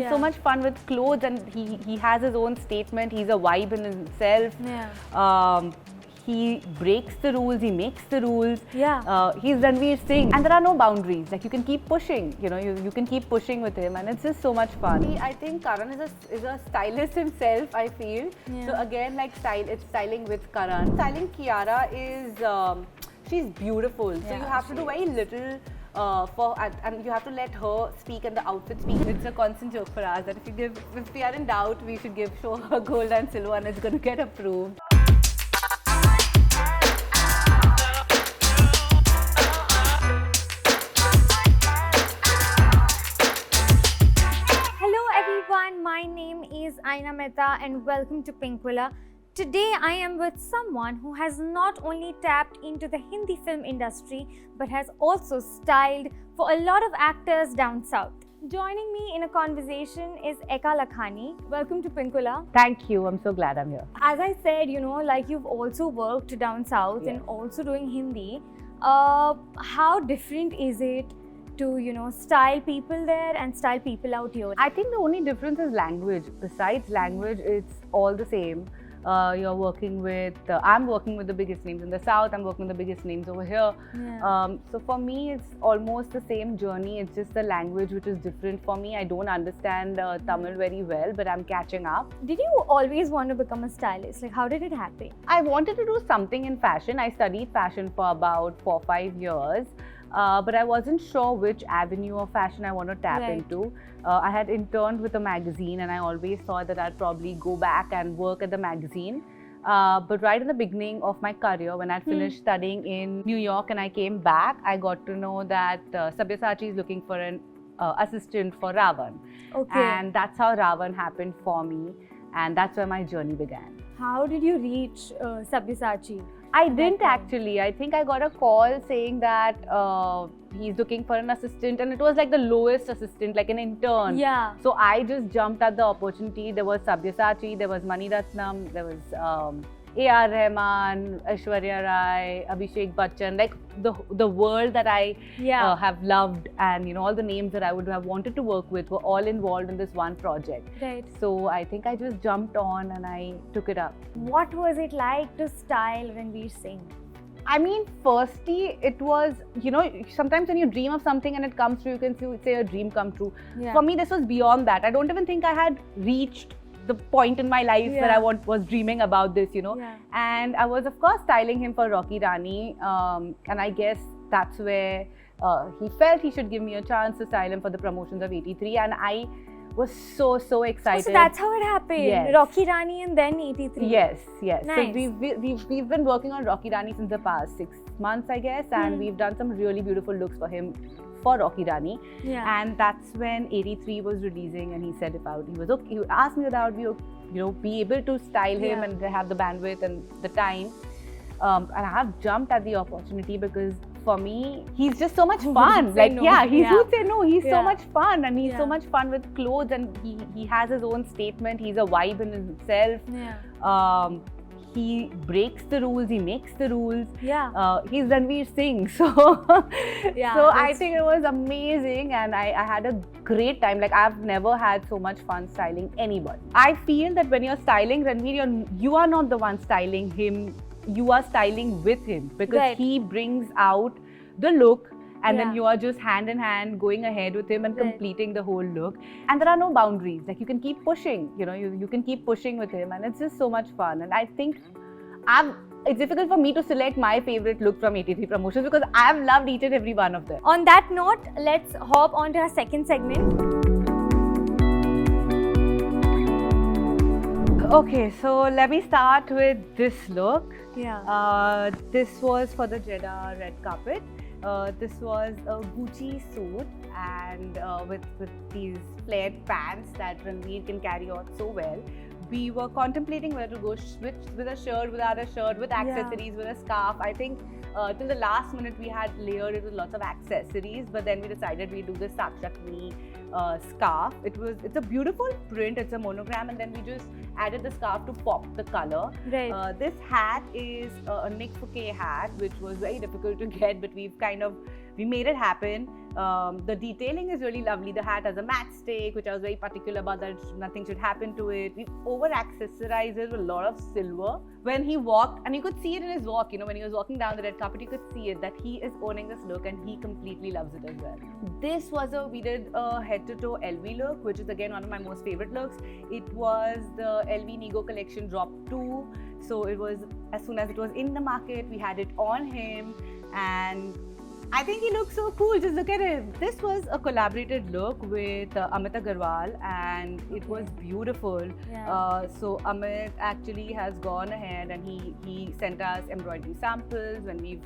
so much fun with clothes, and he has his own statement. He's a vibe in himself. He breaks the rules, he makes the rules. He's Ranveer Singh, and there are no boundaries. Like, you can keep pushing, you can keep pushing with him, and it's just so much fun. I think Karan is a stylist himself, I feel. So again, like it's styling with Karan. Styling Kiara is, she's beautiful. So you have to do very little and you have to let her speak and the outfit speak. It's a constant joke for us that if we are in doubt, we should show her gold and silver, and it's going to get approved. My name is Aina Mehta and welcome to Pinkvilla. Today I am with someone who has not only tapped into the Hindi film industry but has also styled for a lot of actors down south. Joining me in a conversation is Eka Lakhani. Welcome to Pinkvilla. Thank you. I'm so glad I'm here. As I said, like you've also worked down south and also doing Hindi. How different is it to style people there and style people out here? I think the only difference is language. Besides language, it's all the same. You're working with, I'm working with the biggest names in the south, I'm working with the biggest names over here. So for me, it's almost the same journey. It's just the language which is different for me. I don't understand Tamil very well, but I'm catching up. Did you always want to become a stylist? Like, how did it happen? I wanted to do something in fashion. I studied fashion for about 4 or 5 years. But I wasn't sure which avenue of fashion I want to tap into. I had interned with a magazine, and I always thought that I'd probably go back and work at the magazine. But right in the beginning of my career, when I'd finished studying in New York and I came back, I got to know that Sabyasachi is looking for an assistant for Ravan. And that's how Ravan happened for me, and that's where my journey began. How did you reach Sabyasachi? I didn't actually. I think I got a call saying that he's looking for an assistant, and it was like the lowest assistant, like an intern. So I just jumped at the opportunity. There was Sabyasachi, there was Mani Ratnam, there was A.R. Rahman, Aishwarya Rai, Abhishek Bachchan, like the world that I have loved, and all the names that I would have wanted to work with were all involved in this one project. So I think I just jumped on and I took it up. What was it like to style Ranveer Singh? I mean, firstly, it was, sometimes when you dream of something and it comes true, you can say a dream come true. For me, this was beyond that. I don't even think I had reached the point in my life where I was dreaming about this, And I was, of course, styling him for Rocky Rani, and I guess that's where he felt he should give me a chance to style him for the promotions of 83, and I was so excited. So that's how it happened. Rocky Rani and then 83. Yes. Nice. So we've been working on Rocky Rani since the past 6 months, I guess, and we've done some really beautiful looks for him for Rocky Rani. And that's when 83 was releasing, and he said he asked me whether I would be able to style him and have the bandwidth and the time. And I have jumped at the opportunity because for me, he's just so much fun. Who'd say no? He's so much fun, and he's so much fun with clothes, and he has his own statement. He's a vibe in himself. He breaks the rules, he makes the rules. He's Ranveer Singh. So I think it was amazing, and I had a great time. Like, I've never had so much fun styling anybody. I feel that when you're styling Ranveer, you are not the one styling him. You are styling with him because he brings out the look, and then you are just hand in hand going ahead with him and completing the whole look. And there are no boundaries. Like, you can keep pushing, you can keep pushing with him, and it's just so much fun. And I think it's difficult for me to select my favorite look from 83 promotions because I've loved each and every one of them. On that note, let's hop on to our second segment. Okay, so let me start with this look. This was for the Jeddah red carpet. This was a Gucci suit, and with these flared pants that Ranveer can carry on so well. We were contemplating whether to go with a shirt, without a shirt, with accessories, with a scarf. I think till the last minute we had layered it with lots of accessories, but then we decided we'd do the Sakshakni scarf. It's a beautiful print. It's a monogram, and then we just added the scarf to pop the color. Right. This hat is a Nick Fouquet hat, which was very difficult to get, but we made it happen. The detailing is really lovely. The hat has a matchstick, which I was very particular about, that nothing should happen to it. We over-accessorized it with a lot of silver. When he walked, and you could see it in his walk, when he was walking down the red carpet, you could see it, that he is owning this look and he completely loves it as well. We did a head-to-toe LV look, which is again one of my most favorite looks. It was the LV Nigo collection drop 2. So it was, as soon as it was in the market, we had it on him, and I think he looks so cool. Just look at him. This was a collaborated look with Amit Agarwal, and it was beautiful. Yeah. So Amit actually has gone ahead and he sent us embroidery samples, and we've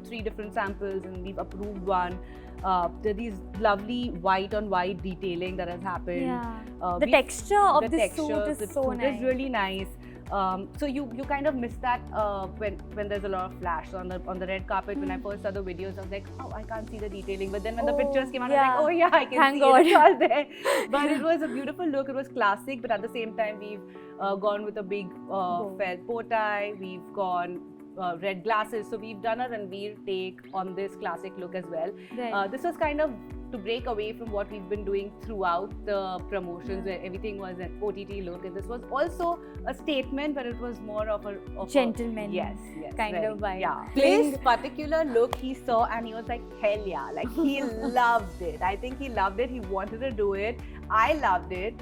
3 different samples, and we've approved one. There are these lovely white on white detailing that has happened. Yeah. The texture of the suit is so nice. It's really nice. So you kind of miss that when there's a lot of flash. So on the red carpet, when I first saw the videos, I was like, oh, I can't see the detailing. But then when the pictures came out, I was like, oh yeah, I can see it. It's all there. But it was a beautiful look. It was classic, but at the same time, we've gone with a big felt bow tie. We've gone red glasses. So we've done a Ranveer take on this classic look as well. Right. This was kind of to break away from what we've been doing throughout the promotions, where everything was an OTT look, and this was also a statement, but it was more of a gentleman, yes, kind of vibe. Yeah. This particular look he saw, and he was like, hell yeah, like he loved it. I think he loved it. He wanted to do it. I loved it.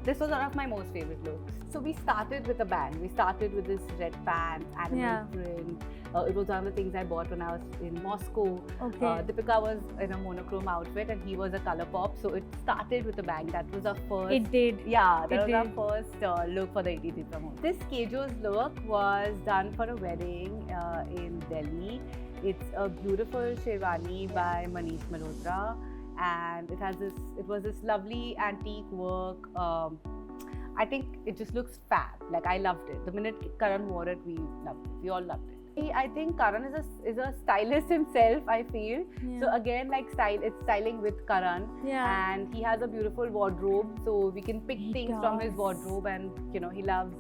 This was one of my most favorite looks. So we started with a bang. We started with this red pants, animal print. It was one of the things I bought when I was in Moscow. Okay. Deepika was in a monochrome outfit and he was a color pop. So it started with a bang. That was our first. It did. Yeah, that was our first look for the ATT promotion. This Kejo's look was done for a wedding in Delhi. It's a beautiful sherwani by Manish Malhotra, and it was this lovely antique work. I think it just looks fab. Like, I loved it. The minute Karan wore it, we loved it. We all loved it. I think Karan is a stylist himself, I feel. Yeah. So again, like it's styling with Karan. Yeah. And he has a beautiful wardrobe, so we can pick things from his wardrobe, and he loves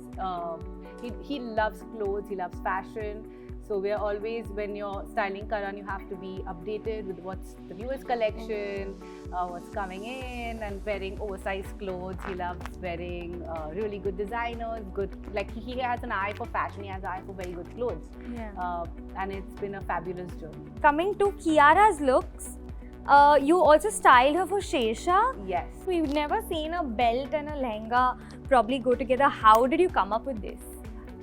he loves clothes, he loves fashion. So we're always, when you're styling Karan, you have to be updated with what's the newest collection, what's coming in, and wearing oversized clothes. He loves wearing really good designers, he has an eye for fashion, he has an eye for very good clothes. Yeah. And it's been a fabulous journey. Coming to Kiara's looks, you also styled her for Shersha. Yes. We've never seen a belt and a lehenga probably go together. How did you come up with this?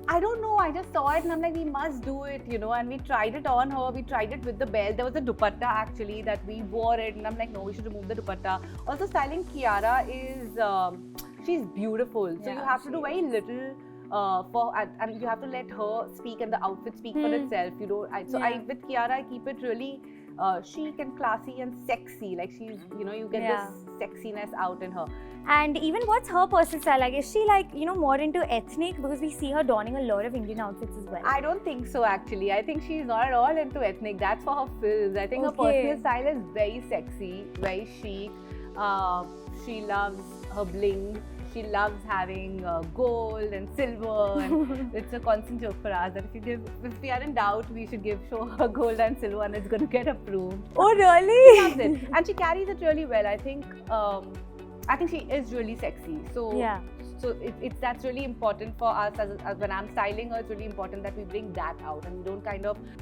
I don't know, I just saw it and I'm like, we must do it, and we tried it on her, we tried it with the belt. There was a dupatta actually that we wore it, and I'm like, no, we should remove the dupatta. Also, styling Kiara is, she's beautiful, so you have to do very little and you have to let her speak and the outfit speak for itself. With Kiara, I keep it really chic and classy and sexy. Like, she's, you get this sexiness out in her. And even what's her personal style? Like, is she more into ethnic? Because we see her donning a lot of Indian outfits as well. I don't think so, actually. I think she's not at all into ethnic. That's for her films. I think her personal style is very sexy, very chic. She loves her bling. She loves having gold and silver, and it's a constant joke for us that if we are in doubt, we should show her gold and silver, and it's going to get approved. Oh, really? She loves it, and she carries it really well. I think she is really sexy. So that's really important for us as when I'm styling her. It's really important that we bring that out, and we don't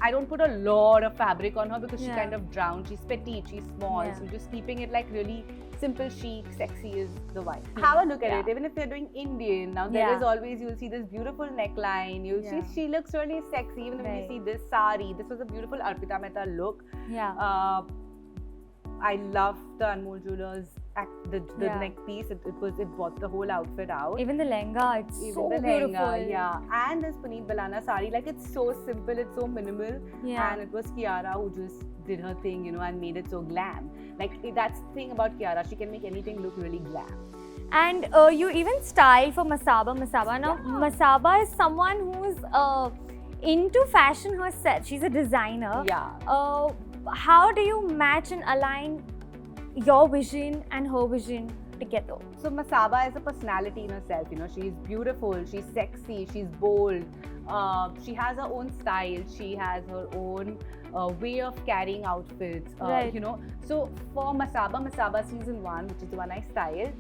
I don't put a lot of fabric on her because she kind of drowns. She's petite, she's small, so just keeping it like really simple, chic, sexy is the vibe. Have a look at it. Even if they're doing Indian, now there is always, you'll see this beautiful neckline. You'll see she looks really sexy. Even if you see this sari, this was a beautiful Arpita Mehta look. Yeah. I love the Anmol Jewelers the neck piece. It brought the whole outfit out. Even the lehenga, it's so beautiful. Yeah. And this Puneet Balana sari, like, it's so simple, it's so minimal. Yeah. And it was Kiara who just did her thing, and made it so glam. Like, that's the thing about Kiara, she can make anything look really glam. And you even style for Masaba. Now, Masaba is someone who's into fashion herself. She's a designer. Yeah. How do you match and align your vision and her vision together? So Masaba is a personality in herself, you know, she's beautiful, she's sexy, she's bold, she has her own style, she has her own way of carrying outfits, you know. So for Masaba season 1, which is the one I styled,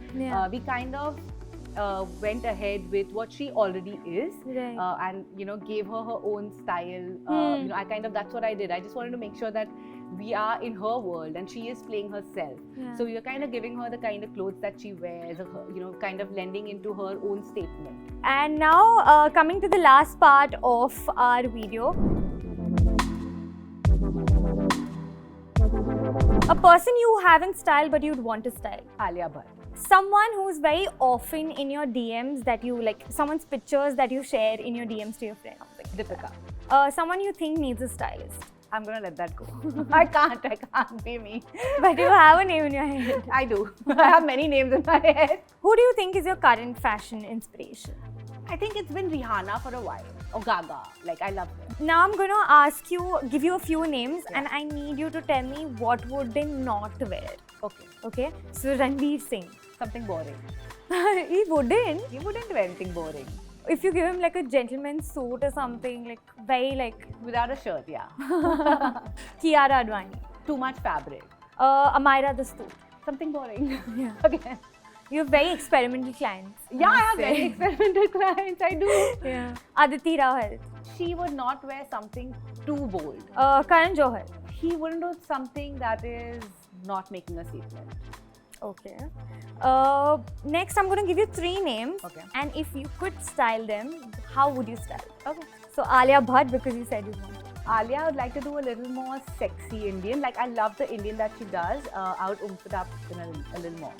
we kind of went ahead with what she already is, and you know, gave her her own style. You know, that's what I did. I just wanted to make sure that we are in her world and she is playing herself. So you're kind of giving her the kind of clothes that she wears, you know, kind of blending into her own statement. And now coming to the last part of our video. A person you haven't styled but you'd want to style. Alia Bhatt. Someone who's very often in your DMs that you like, someone's pictures that you share in your DMs to your friends. Deepika. Someone you think needs a stylist. I'm gonna let that go. I can't be me. But you have a name in your head. I do. I have many names in my head. Who do you think is your current fashion inspiration? I think it's been Rihanna for a while. Or Gaga. Like, I love them. Now I'm gonna give you a few names and I need you to tell me what would they not wear. Okay. Okay? So Ranveer Singh. Something boring. He wouldn't. He wouldn't do anything boring. If you give him like a gentleman's suit or something, like very like... Without a shirt, yeah. Kiara Advani. Too much fabric. Amira Dastoor. Something boring. Yeah. Again. You have very experimental clients. Yeah, I have very experimental clients, I do. Yeah. Aditi Rao Health. She would not wear something too bold. Karan Johar. He wouldn't do something that is not making a statement. Okay. Next, I'm going to give you 3 names. Okay. And if you could style them, how would you style? Okay. So Alia Bhatt, because you said you want to. Alia, I would like to do a little more sexy Indian. Like, I love the Indian that she does. I would oomph it up in a little more.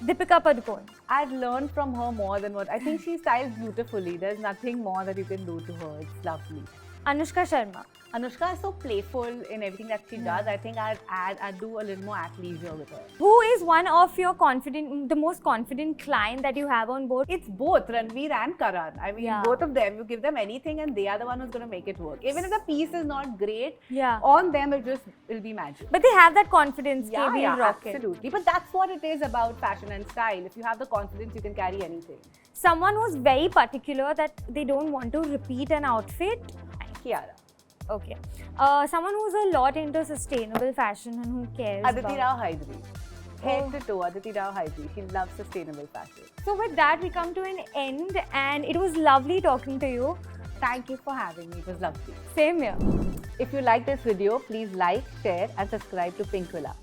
Deepika Padukone. I've learned from her more than what I think she styles beautifully. There's nothing more that you can do to her. It's lovely. Anushka Sharma. Anushka is so playful in everything that she does. I think I'd do a little more athleisure with her. Who is one of your the most confident client that you have on board? It's both Ranveer and Karan. I mean, both of them. You give them anything and they are the one who's going to make it work. Even if the piece is not great, on them it'll be magic. But they have that confidence. Yeah, absolutely. But that's what it is about fashion and style. If you have the confidence, you can carry anything. Someone who's very particular that they don't want to repeat an outfit? Kiara. Okay. Someone who's a lot into sustainable fashion and who cares Aditi Rao Hydri. Head to toe, Aditi Rao Hydri. She loves sustainable fashion. So with that, we come to an end and it was lovely talking to you. Thank you for having me. It was lovely. Same here. If you like this video, please like, share and subscribe to Pinkvilla.